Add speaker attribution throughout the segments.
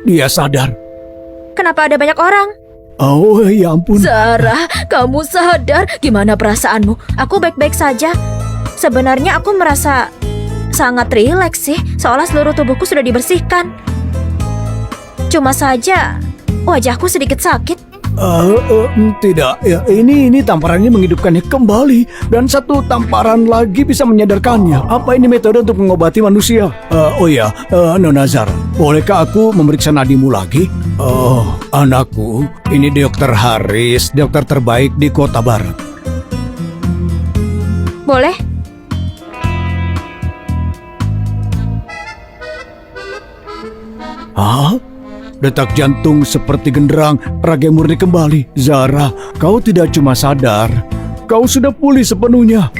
Speaker 1: dia sadar.
Speaker 2: Kenapa ada banyak orang?
Speaker 1: Oh, ya ampun.
Speaker 2: Zara, kamu sadar? Gimana perasaanmu? Aku baik-baik saja. Sebenarnya aku merasa sangat rileks sih, seolah seluruh tubuhku sudah dibersihkan. Cuma saja wajahku sedikit sakit.
Speaker 1: Tidak, ya, ini tamparan ini menghidupkannya kembali, dan satu tamparan lagi bisa menyadarkannya. Apa ini metode untuk mengobati manusia? Oh ya, Nona Zara, bolehkah aku memeriksa nadimu lagi? Oh, anakku, ini Dokter Haris, dokter terbaik di Kota Barat.
Speaker 2: Boleh?
Speaker 1: Hah? Detak jantung seperti genderang, raga murni kembali. Zara, kau tidak cuma sadar, kau sudah pulih sepenuhnya.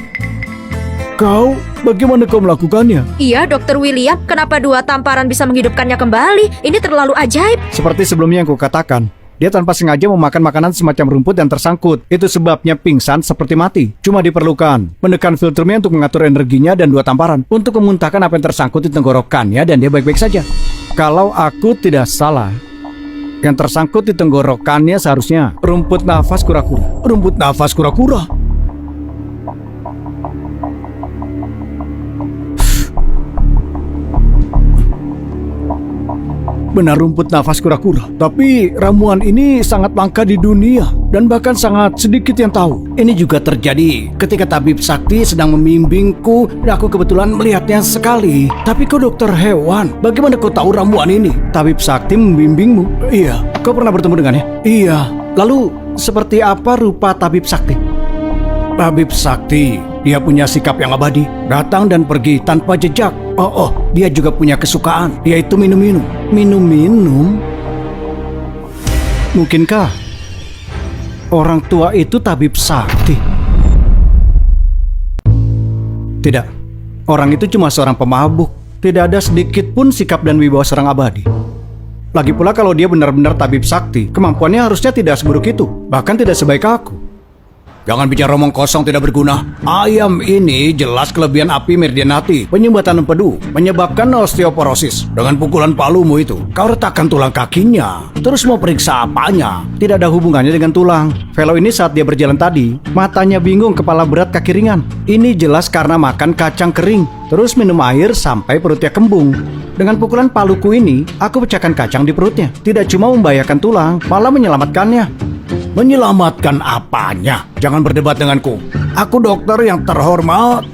Speaker 1: Bagaimana kau melakukannya?
Speaker 2: Iya, Dokter William. Kenapa 2 tamparan bisa menghidupkannya kembali? Ini terlalu ajaib.
Speaker 1: Seperti sebelumnya yang kukatakan, dia tanpa sengaja memakan makanan semacam rumput yang tersangkut. Itu sebabnya pingsan seperti mati. Cuma diperlukan menekan filternya untuk mengatur energinya dan 2 tamparan untuk memuntahkan apa yang tersangkut di tenggorokannya, dan dia baik-baik saja. Kalau aku tidak salah, yang tersangkut di tenggorokannya seharusnya rumput nafas kura-kura. Rumput nafas kura-kura? Benar, rumput nafas kura-kura. Tapi ramuan ini sangat langka di dunia, dan bahkan sangat sedikit yang tahu. Ini juga terjadi ketika tabib sakti sedang membimbingku, dan aku kebetulan melihatnya sekali. Tapi kau dokter hewan, bagaimana kau tahu ramuan ini? Tabib sakti membimbingmu? Iya. Kau pernah bertemu dengannya? Iya. Lalu seperti apa rupa tabib sakti? Tabib sakti, dia punya sikap yang abadi, datang dan pergi tanpa jejak. Dia juga punya kesukaan, yaitu minum-minum. Minum-minum? Mungkinkah orang tua itu tabib sakti? Tidak, orang itu cuma seorang pemabuk. Tidak ada sedikit pun sikap dan wibawa seorang abadi. Lagi pula kalau dia benar-benar tabib sakti, kemampuannya harusnya tidak seburuk itu, bahkan tidak sebaik aku. Jangan bicara omong kosong tidak berguna. Ayam ini jelas kelebihan api meridianati, penyumbatan empedu, menyebabkan osteoporosis. Dengan pukulan palumu itu, kau retakkan tulang kakinya. Terus mau periksa apanya? Tidak ada hubungannya dengan tulang. Velo ini saat dia berjalan tadi, matanya bingung, kepala berat, kaki ringan. Ini jelas karena makan kacang kering, terus minum air sampai perutnya kembung. Dengan pukulan paluku ini, aku pecahkan kacang di perutnya. Tidak cuma membahayakan tulang, malah menyelamatkannya. Menyelamatkan apanya? Jangan berdebat denganku. Aku dokter yang terhormat.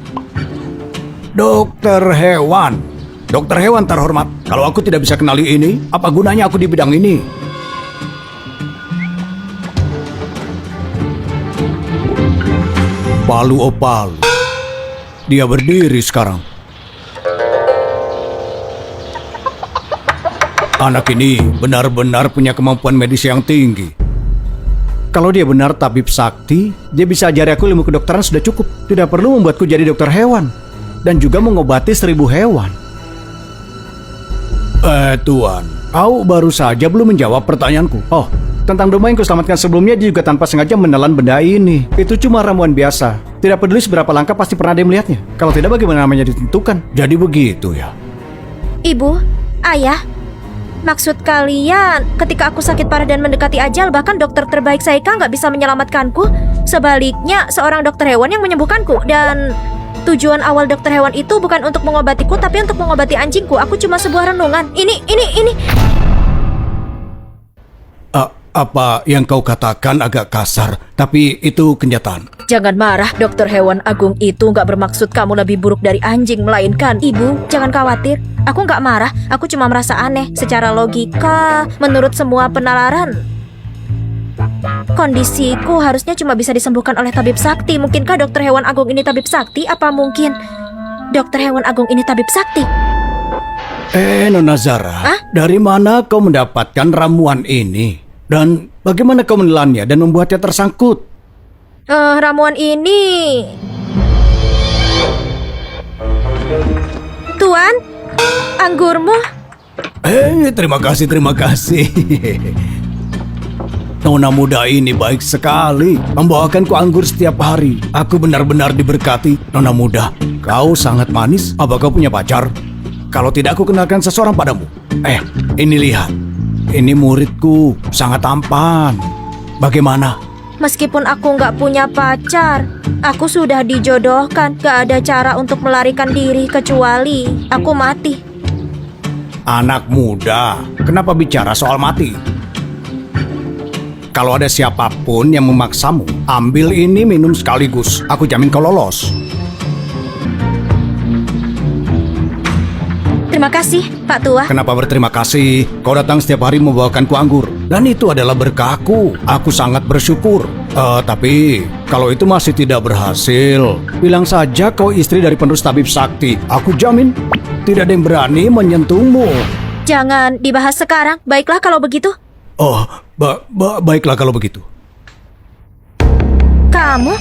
Speaker 1: Dokter hewan. Dokter hewan terhormat. Kalau aku tidak bisa kenali ini, apa gunanya aku di bidang ini? Palu Opalu. Dia berdiri sekarang. Anak ini benar-benar punya kemampuan medis yang tinggi. Kalau dia benar tabib sakti, dia bisa ajari aku ilmu kedokteran sudah cukup. Tidak perlu membuatku jadi dokter hewan. Dan juga mengobati 1000 hewan. Tuan, kau baru saja belum menjawab pertanyaanku. Oh, tentang domba yang kuselamatkan sebelumnya, dia juga tanpa sengaja menelan benda ini. Itu cuma ramuan biasa. Tidak peduli seberapa langka, pasti pernah ada yang melihatnya. Kalau tidak, bagaimana namanya ditentukan? Jadi begitu ya.
Speaker 2: Ibu, ayah, maksud kalian, ketika aku sakit parah dan mendekati ajal, bahkan dokter terbaik Saika nggak bisa menyelamatkanku. Sebaliknya, seorang dokter hewan yang menyembuhkanku. Dan tujuan awal dokter hewan itu bukan untuk mengobatiku, tapi untuk mengobati anjingku. Aku cuma sebuah renungan. Ini.
Speaker 1: Apa yang kau katakan agak kasar, tapi itu kenyataan.
Speaker 2: Jangan marah, dokter hewan agung itu nggak bermaksud kamu lebih buruk dari anjing, melainkan ibu, jangan khawatir. Aku nggak marah, aku cuma merasa aneh. Secara logika, menurut semua penalaran, kondisiku harusnya cuma bisa disembuhkan oleh tabib sakti. Mungkinkah dokter hewan agung ini tabib sakti? Apa mungkin dokter hewan agung ini tabib sakti?
Speaker 1: Nona Zara, dari mana kau mendapatkan ramuan ini? Dan bagaimana kau menelannya dan membuatnya tersangkut?
Speaker 2: Ramuan ini, Tuan, anggurmu.
Speaker 1: Terima kasih. Nona muda ini baik sekali, membawakanku anggur setiap hari. Aku benar-benar diberkati. Nona muda, kau sangat manis. Apa kau punya pacar? Kalau tidak, aku kenalkan seseorang padamu. Ini lihat. ini muridku sangat tampan. Bagaimana?
Speaker 2: Meskipun aku nggak punya pacar, aku sudah dijodohkan. Gak ada cara untuk melarikan diri kecuali aku mati.
Speaker 1: Anak muda, kenapa bicara soal mati? Kalau ada siapapun yang memaksamu, ambil ini minum sekaligus. Aku jamin kau lolos.
Speaker 2: Terima kasih, Pak Tua.
Speaker 1: Kenapa berterima kasih? Kau datang setiap hari membawakanku anggur. Dan itu adalah berkahku. Aku sangat bersyukur. Tapi kalau itu masih tidak berhasil, bilang saja kau istri dari penerus tabib sakti. Aku jamin tidak ada yang berani menyentuhmu.
Speaker 2: Jangan dibahas sekarang. Baiklah kalau begitu.
Speaker 1: Oh, baiklah kalau begitu.
Speaker 2: Kamu?